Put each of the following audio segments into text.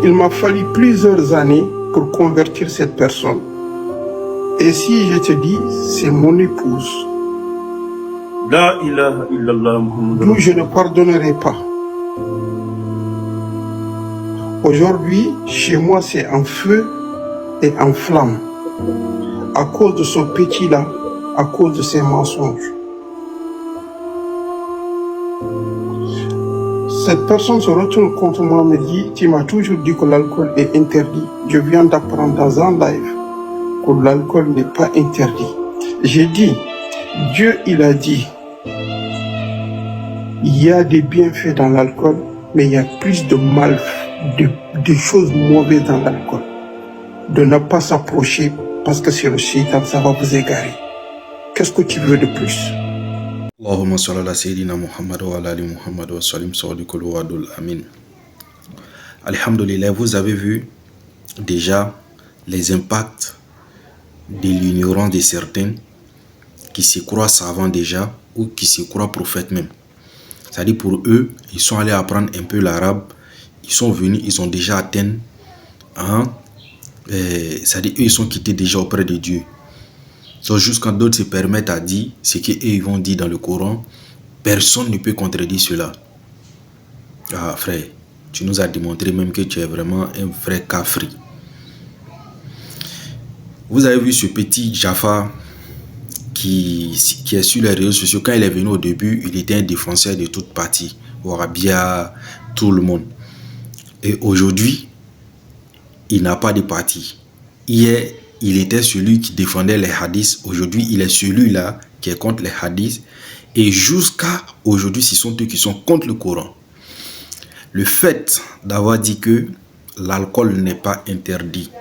Il m'a fallu plusieurs années pour convertir cette personne. Et si je te dis, c'est mon épouse. La ilaha illallah Muhammad. D'où je ne pardonnerai pas. Aujourd'hui, chez moi, c'est en feu et en flamme. À cause de ce petit-là, à cause de ses mensonges. Cette personne se retourne contre moi et me dit, tu m'as toujours dit que l'alcool est interdit. Je viens d'apprendre dans un live que l'alcool n'est pas interdit. J'ai dit, Dieu il a dit, il y a des bienfaits dans l'alcool, mais il y a plus de mal, de choses mauvaises dans l'alcool. De ne pas s'approcher parce que c'est le shaitan, ça va vous égarer. Qu'est-ce que tu veux de plus? Allahumma salli ala Sayyidina Muhammad wa ala ali Muhammad wa sallim sawdikul wadul amin. Alhamdulillah, vous avez vu déjà les impacts de l'ignorance de certains qui se croient savants déjà ou qui se croient prophètes même. C'est-à-dire pour eux, ils sont allés apprendre un peu l'arabe, ils sont venus, ils ont déjà atteint, c'est-à-dire eux ils sont quittés déjà auprès de Dieu. Donc jusqu'à d'autres se permettent à dire ce qu'eux ils vont dire dans le Coran, personne ne peut contredire cela. Ah frère, tu nous as démontré même que tu es vraiment un vrai kafri. Vous avez vu ce petit Jafar qui est sur les réseaux sociaux. Quand il est venu au début, il était un défenseur de toute partie, Wahhabia, tout le monde. Et aujourd'hui, il n'a pas de parti. Hier, il était celui qui défendait les hadiths. Aujourd'hui, il est celui-là qui est contre les hadiths. Et jusqu'à aujourd'hui, ce sont eux qui sont contre le Coran. Le fait d'avoir dit que l'alcool n'est pas interdit,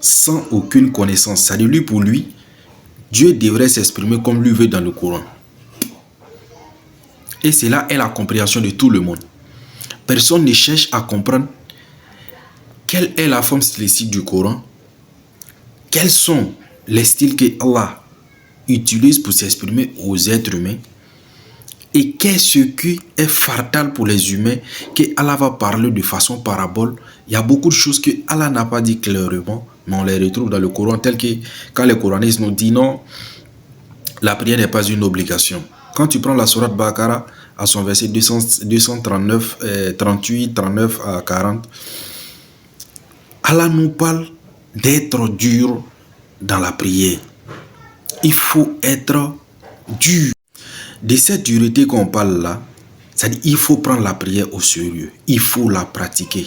sans aucune connaissance, c'est-à-dire lui pour lui, Dieu devrait s'exprimer comme lui veut dans le Coran. Et c'est là est la compréhension de tout le monde. Personne ne cherche à comprendre quelle est la forme stylistique du Coran, quels sont les styles que Allah utilise pour s'exprimer aux êtres humains et qu'est-ce qui est fatal pour les humains que Allah va parler de façon parabole. Il y a beaucoup de choses que Allah n'a pas dit clairement, mais on les retrouve dans le Coran, tel que quand les coranistes nous disent non, la prière n'est pas une obligation. Quand tu prends la sourate Baqara à son verset 239, 38, 39 à 40, Allah nous parle d'être dur dans la prière. Il faut être dur. De cette dureté qu'on parle là, c'est-à-dire il faut prendre la prière au sérieux. Il faut la pratiquer.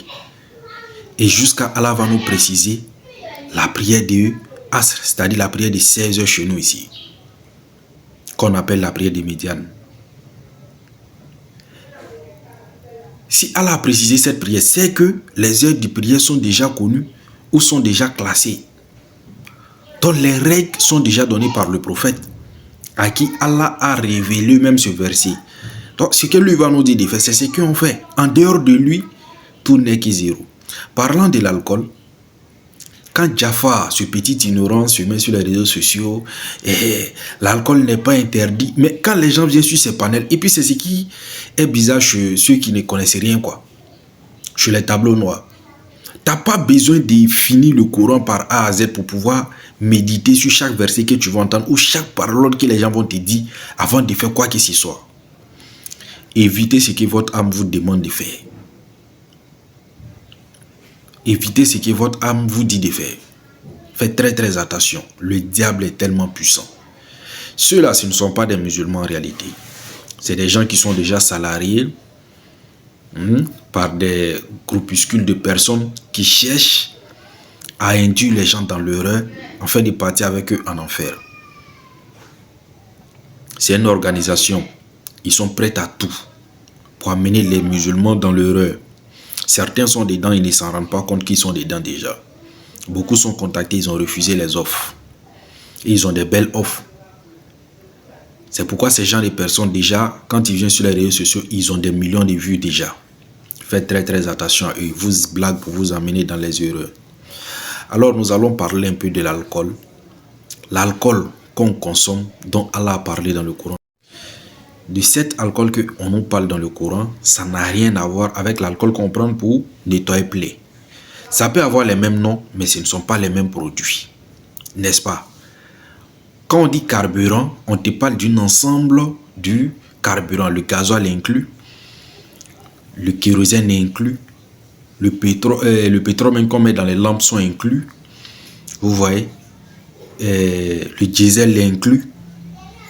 Et jusqu'à Allah va nous préciser la prière de Asr, c'est-à-dire la prière de 16 heures chez nous ici, qu'on appelle la prière de Médiane. Si Allah a précisé cette prière, c'est que les heures de prière sont déjà connues ou sont déjà classées. Donc les règles sont déjà données par le prophète, à qui Allah a révélé même ce verset. Donc ce que lui va nous dire de faire, c'est ce qu'on fait. En dehors de lui, tout n'est que zéro. Parlant de l'alcool, quand Jafar, ce petit ignorant, se met sur les réseaux sociaux, l'alcool n'est pas interdit. Mais quand les gens viennent sur ces panels, et puis c'est ce qui est bizarre chez ceux qui ne connaissent rien, quoi. Chez les tableaux noirs. Tu n'as pas besoin de finir le Coran par A à Z pour pouvoir méditer sur chaque verset que tu vas entendre ou chaque parole que les gens vont te dire avant de faire quoi que ce soit. Évitez ce que votre âme vous demande de faire. Évitez ce que votre âme vous dit de faire. Faites très très attention. Le diable est tellement puissant. Ceux-là, ce ne sont pas des musulmans en réalité. C'est des gens qui sont déjà salariés par des groupuscules de personnes qui cherchent à induire les gens dans l'erreur afin de partir avec eux en enfer. C'est une organisation. Ils sont prêts à tout pour amener les musulmans dans l'erreur. Certains sont dedans, ils ne s'en rendent pas compte qu'ils sont dedans déjà. Beaucoup sont contactés, ils ont refusé les offres. Et ils ont des belles offres. C'est pourquoi ces gens de personnes déjà, quand ils viennent sur les réseaux sociaux, ils ont des millions de vues déjà. Faites très très attention à eux. Ils vous blaguent pour vous amener dans les erreurs. Alors nous allons parler un peu de l'alcool. L'alcool qu'on consomme, dont Allah a parlé dans le Coran. de cet alcool qu'on nous parle dans le Coran, ça n'a rien à voir avec l'alcool qu'on prend pour nettoyer plaies. Ça peut avoir les mêmes noms, mais ce ne sont pas les mêmes produits. N'est-ce pas? Quand on dit carburant, on te parle d'un ensemble du carburant. Le gasoil est inclus, le kérosène est inclus, le pétrole même qu'on met dans les lampes sont inclus. Vous voyez? Le diesel est inclus.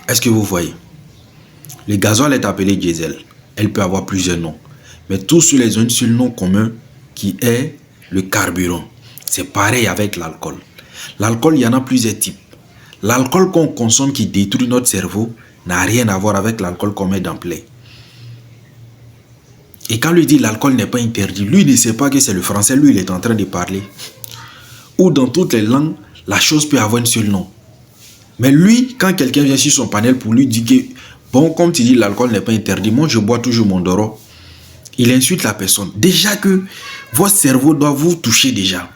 Est-ce que vous voyez? Le gasoil est appelé diesel. Elle peut avoir plusieurs noms. Mais tous sur les un seul nom commun qui est le carburant. C'est pareil avec l'alcool. L'alcool, il y en a plusieurs types. L'alcool qu'on consomme qui détruit notre cerveau n'a rien à voir avec l'alcool qu'on met dans plaie. Et quand lui dit l'alcool n'est pas interdit, lui ne sait pas que c'est le français, lui il est en train de parler. Ou dans toutes les langues, la chose peut avoir un seul nom. Mais lui, quand quelqu'un vient sur son panel pour lui dire que, bon, comme tu dis, l'alcool n'est pas interdit, moi je bois toujours mon Doro, il insulte la personne. Déjà que votre cerveau doit vous toucher déjà.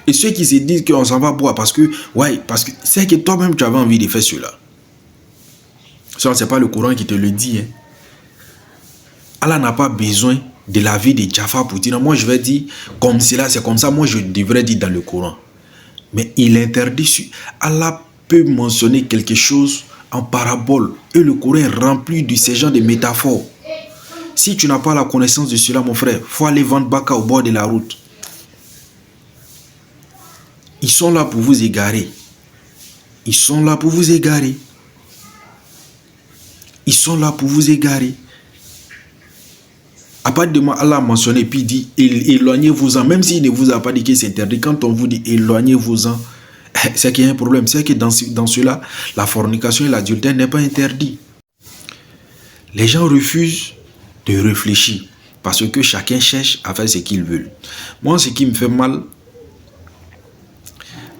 Et ceux qui se disent qu'on s'en va boire parce que, ouais, parce que c'est que toi-même tu avais envie de faire cela. Ça, c'est pas le Coran qui te le dit. Hein. Allah n'a pas besoin de la vie de Jafar pour dire, non, moi je vais dire comme cela, c'est comme ça, moi je devrais dire dans le Coran. Mais il interdit, Allah peut mentionner quelque chose en parabole et le Coran est rempli de ces genres de métaphores. Si tu n'as pas la connaissance de cela, mon frère, il faut aller vendre baka au bord de la route. Ils sont là pour vous égarer. Ils sont là pour vous égarer. Ils sont là pour vous égarer. À partir du moment où Allah a mentionné, puis il dit éloignez-vous-en, même s'il ne vous a pas dit que c'est interdit, quand on vous dit éloignez-vous-en, c'est qu'il y a un problème. C'est que dans cela, la fornication et l'adultère n'est pas interdit. Les gens refusent de réfléchir parce que chacun cherche à faire ce qu'il veut. Moi, ce qui me fait mal,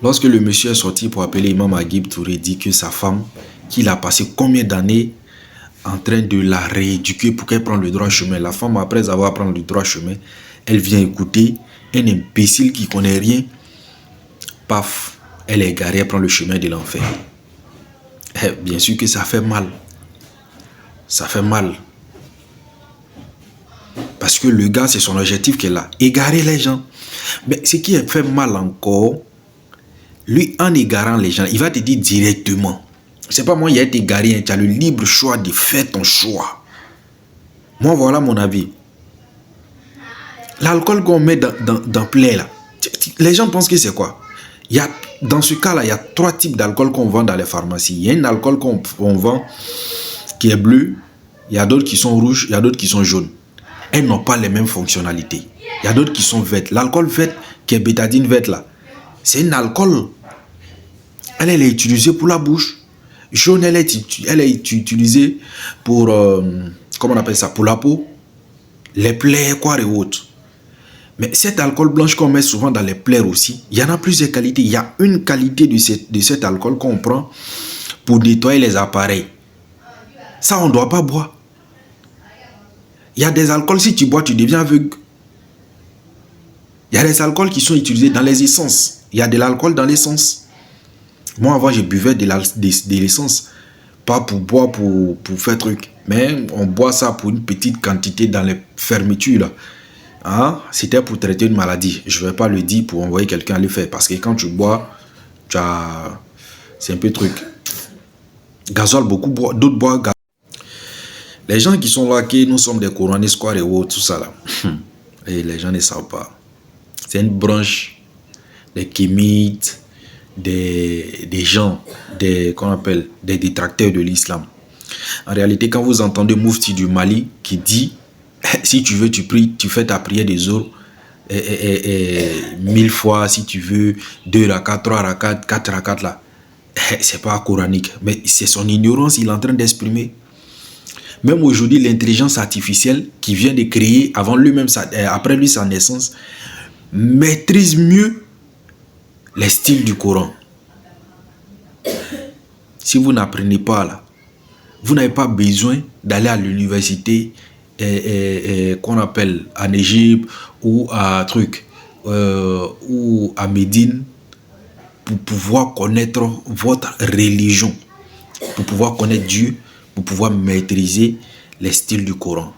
lorsque le monsieur est sorti pour appeler Imam Agib Touré, dit que sa femme, qu'il a passé combien d'années en train de la rééduquer pour qu'elle prenne le droit chemin. La femme, après avoir pris le droit chemin, elle vient écouter un imbécile qui ne connaît rien. Paf, elle est égarée, elle prend le chemin de l'enfer. Bien sûr que ça fait mal. Ça fait mal. Parce que le gars, c'est son objectif qu'elle a. Égarer les gens. Mais ce qui fait mal encore, lui, en égarant les gens, il va te dire directement. C'est pas moi, il a été égaré. Tu as le libre choix de faire ton choix. Moi, voilà mon avis. L'alcool qu'on met dans plaie, là, les gens pensent que c'est quoi? Dans ce cas-là, il y a 3 types d'alcool qu'on vend dans les pharmacies. Il y a un alcool qu'on vend qui est bleu. Il y a d'autres qui sont rouges. Il y a d'autres qui sont jaunes. Elles n'ont pas les mêmes fonctionnalités. Il y a d'autres qui sont vertes. L'alcool vert, qui est bétadine verte là, c'est un alcool. Elle est utilisée pour la bouche. Jaune, elle est utilisée pour, comment on appelle ça, pour la peau, les plaies, quoi et autres. Mais cet alcool blanche qu'on met souvent dans les plaies aussi, il y en a plusieurs qualités. Il y a une qualité de cet alcool qu'on prend pour nettoyer les appareils. Ça, on ne doit pas boire. Il y a des alcools, si tu bois, tu deviens aveugle. Il y a des alcools qui sont utilisés dans les essences. Il y a de l'alcool dans l'essence. Moi, avant, je buvais de l'essence. Pas pour boire, pour faire truc. Mais on boit ça pour une petite quantité dans les fermetures. Là. Hein? C'était pour traiter une maladie. Je ne vais pas le dire pour envoyer quelqu'un à le faire. Parce que quand tu bois, c'est un peu truc. Gasoil, beaucoup boivent. D'autres boivent gasoil. Les gens qui sont là, que nous sommes des couronnistes, quoi, et autres, tout ça là. Et les gens ne savent pas. C'est une branche des kémites, des gens, qu'on appelle des détracteurs de l'islam. En réalité, quand vous entendez Moufti du Mali qui dit, si tu veux, tu pries, tu fais ta prière des eaux 1000 fois, si tu veux, 2 rakats, 3 rakats, 4 rakats là. C'est pas coranique, mais c'est son ignorance, il est en train d'exprimer. Même aujourd'hui, l'intelligence artificielle qui vient de créer avant lui-même, après lui sa naissance, maîtrise mieux les styles du Coran. Si vous n'apprenez pas là, vous n'avez pas besoin d'aller à l'université qu'on appelle en Égypte ou à ou à Médine pour pouvoir connaître votre religion, pour pouvoir connaître Dieu, pour pouvoir maîtriser les styles du Coran.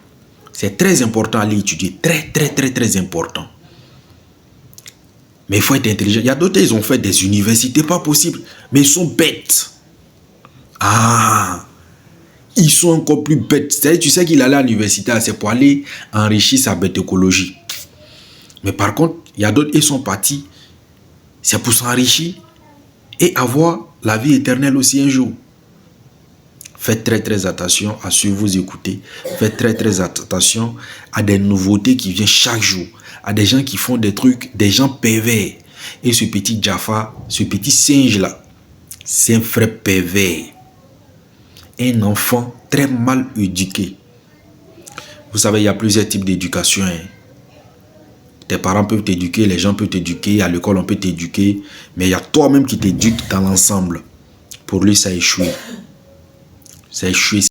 C'est très important à l'étudier, très important. Mais il faut être intelligent. Il y a d'autres, ils ont fait des universités, pas possible, mais ils sont bêtes. Ah, ils sont encore plus bêtes. C'est-à-dire, tu sais qu'il allait à l'université, c'est pour aller enrichir sa bête écologie. Mais par contre, il y a d'autres, ils sont partis, c'est pour s'enrichir et avoir la vie éternelle aussi un jour. Faites très attention à ce que vous écoutez. Faites très attention à des nouveautés qui viennent chaque jour. À des gens qui font des trucs, des gens pervers. Et ce petit Jaffa, ce petit singe-là, c'est un frère pervers. Un enfant très mal éduqué. Vous savez, il y a plusieurs types d'éducation. Tes parents peuvent t'éduquer, les gens peuvent t'éduquer, à l'école on peut t'éduquer. Mais il y a toi-même qui t'éduques dans l'ensemble. Pour lui, ça a échoué. Ça a échoué.